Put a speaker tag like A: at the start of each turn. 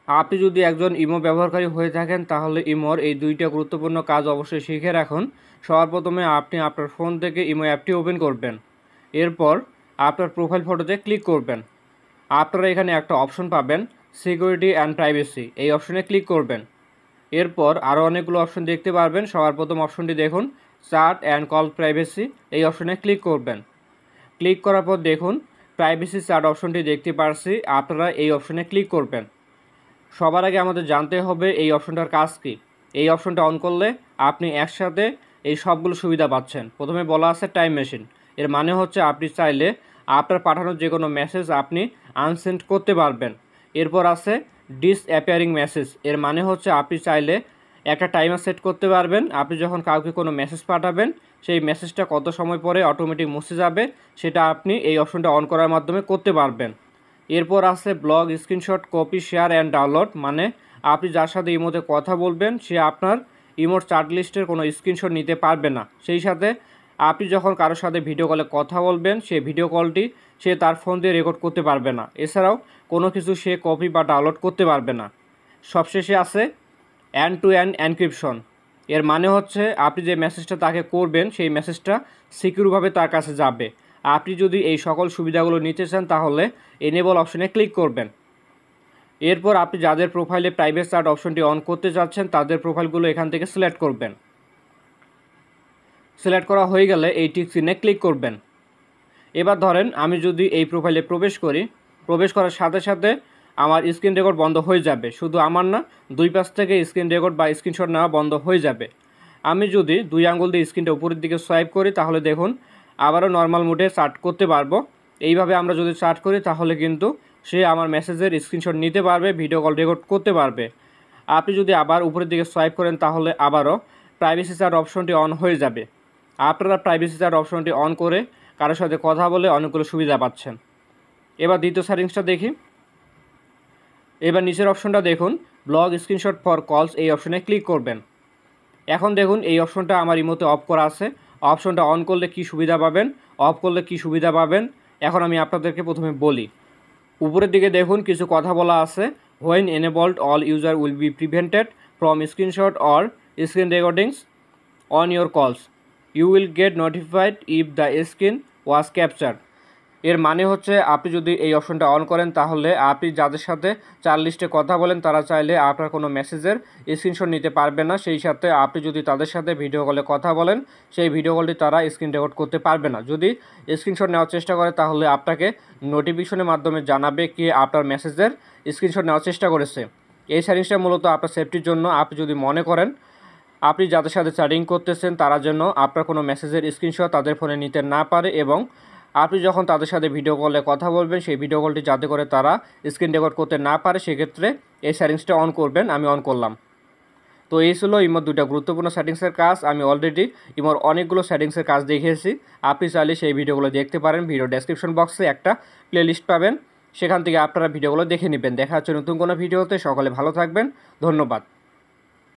A: আপনি যদি একজন ইমো ব্যবহারকারী হয়ে থাকেন তাহলে ইমোর এই দুইটা গুরুত্বপূর্ণ কাজ অবশ্যই শিখে রাখুন। সবার প্রথমে আপনি আপনার ফোন থেকে ইমো অ্যাপটি ওপেন করবেন। এরপর আপনার প্রোফাইল ফটোতে ক্লিক করবেন। আপনারা এখানে একটা অপশন পাবেন সিকিউরিটি অ্যান্ড প্রাইভেসি, এই অপশনে ক্লিক করবেন। এরপর আরও অনেকগুলো অপশন দেখতে পারবেন। সবার প্রথম অপশনটি দেখুন চ্যাট অ্যান্ড কল প্রাইভেসি, এই অপশনে ক্লিক করবেন। ক্লিক করার পর দেখুন প্রাইভেসি চ্যাট অপশনটি দেখতে পারছি, আপনারা এই অপশনে ক্লিক করবেন। সবার আগে আমাদের জানতে হবে এই অপশনটার কাজ কী। এই অপশনটা অন করলে আপনি একসাথে এই সবগুলো সুবিধা পাচ্ছেন। প্রথমে বলা আছে টাইম মেশিন, এর মানে হচ্ছে আপনি চাইলে আপনার পাঠানো যে কোনো মেসেজ আপনি আনসেন্ড করতে পারবেন। এরপর আছে ডিসঅ্যাপিয়ারিং মেসেজ, এর মানে হচ্ছে আপনি চাইলে একটা টাইমার সেট করতে পারবেন। আপনি যখন কাউকে কোনো মেসেজ পাঠাবেন সেই মেসেজটা কত সময় পরে অটোমেটিক মুছে যাবে সেটা আপনি এই অপশনটা অন করার মাধ্যমে করতে পারবেন। এরপর আছে blog screenshot copy share and download, মানে আপনি যার সাথে ইমোতে কথা বলবেন সে আপনার ইমোর চ্যাট লিস্টের কোনো স্ক্রিনশট নিতে পারবে না। সেই সাথে আপনি যখন কারোর সাথে ভিডিও কলে কথা বলবেন সেই ভিডিও কলটি সে তার ফোন দিয়ে রেকর্ড করতে পারবে না। এছাড়াও কোনো কিছু সে কপি বা ডাউনলোড করতে পারবে না। সবশেষে আছে এন্ড টু এন্ড এনক্রিপশন, এর মানে হচ্ছে আপনি যে মেসেজটা তাকে করবেন সেই মেসেজটা সিকিউরভাবে তার কাছে যাবে। আপনি যদি এই সকল সুবিধাগুলো নিতে চান তাহলে এনেবল অপশনে ক্লিক করবেন। এরপর আপনি যাদের প্রোফাইলে প্রাইভেট চ্যাট অপশনটি অন করতে যাচ্ছেন তাদের প্রোফাইলগুলো এখান থেকে সিলেক্ট করবেন। সিলেক্ট করা হয়ে গেলে এই টিক চিহ্নে ক্লিক করবেন। এবার ধরেন আমি যদি এই প্রোফাইলে প্রবেশ করি, প্রবেশ করার সাথে সাথে আমার স্ক্রিন রেকর্ড বন্ধ হয়ে যাবে। শুধু আমার না, দুই পাশ থেকে স্ক্রিন রেকর্ড বা স্ক্রিনশট নেওয়া বন্ধ হয়ে যাবে। আমি যদি দুই আঙ্গুল দিয়ে স্ক্রিনটা উপরের দিকে সোয়াইপ করি তাহলে দেখুন আবারও নর্মাল মোডে চ্যাট করতে পারবো। এইভাবে আমরা যদি চ্যাট করি তাহলে কিন্তু সে আমার মেসেজের স্ক্রিনশট নিতে পারবে, ভিডিও কল রেকর্ড করতে পারবে। আপনি যদি আবার উপরের দিকে সোয়াইপ করেন তাহলে আবারও প্রাইভেসি চ্যাট অপশনটি অন হয়ে যাবে। আপনারা প্রাইভেসি চ্যাট অপশনটি অন করে কারোর সাথে কথা বলে অনেকগুলো সুবিধা পাচ্ছেন। এবার দ্বিতীয় সেটিংসটা দেখি। এবার নিচের অপশনটা দেখুন ব্লগ স্ক্রিনশট ফর কলস, এই অপশনে ক্লিক করবেন। এখন দেখুন এই অপশনটা আমার ইমোতে অফ করা আছে। অপশনটা অন করলে কি সুবিধা পাবেন, অফ করলে কি সুবিধা পাবেন এখন আমি আপনাদেরকে প্রথমে বলি। উপরের দিকে দেখুন কিছু কথা বলা আছে, when enabled all user will be prevented from screenshot or screen recordings on your calls, you will get notified if the screen was capture. এর মানে হচ্ছে আপনি যদি এই অপশনটা অন করেন তাহলে আপনি যাদের সাথে চ্যাট লিস্টে কথা বলেন তারা চাইলে আপনার কোনো মেসেজের স্ক্রিনশট নিতে পারবে না। সেই সাথে আপনি যদি তাদের সাথে ভিডিও কলে কথা বলেন সেই ভিডিও কলটি তারা স্ক্রিন রেকর্ড করতে পারবে না। যদি স্ক্রিনশট নেওয়ার চেষ্টা করে তাহলে আপনাকে নোটিফিকেশনের মাধ্যমে জানাবে কি আপনার মেসেজের স্ক্রিনশট নেওয়ার চেষ্টা করেছে। এই সেটিংসটা মূলত আপনার সেফটির জন্য। আপনি যদি মনে করেন আপনি যাদের সাথে চ্যাটিং করতেছেন তারা যেন আপনার কোনো মেসেজের স্ক্রিনশট তাদের ফোনে নিতে না পারে, এবং আপনি যখন তাদের সাথে ভিডিও কলে কথা বলবেন সেই ভিডিও কলটি যাতে করে তারা স্ক্রিন রেকর্ড করতে না পারে সেক্ষেত্রে এই সেটিংসটা অন করবেন। আমি অন করলাম। তো এই ছিল ইমোর দুইটা গুরুত্বপূর্ণ সেটিংসের কাজ। আমি অলরেডি ইমোর অনেকগুলো সেটিংসের কাজ দেখিয়েছি। আপনি চাইলে সেই ভিডিওগুলো দেখতে পারেন। ভিডিও ডেসক্রিপশন বক্সে একটা প্লেলিস্ট পাবেন, সেখান থেকে আপনারা ভিডিওগুলো দেখে নেবেন। দেখা হচ্ছে নতুন কোনো ভিডিওতে। সকলে ভালো থাকবেন, ধন্যবাদ।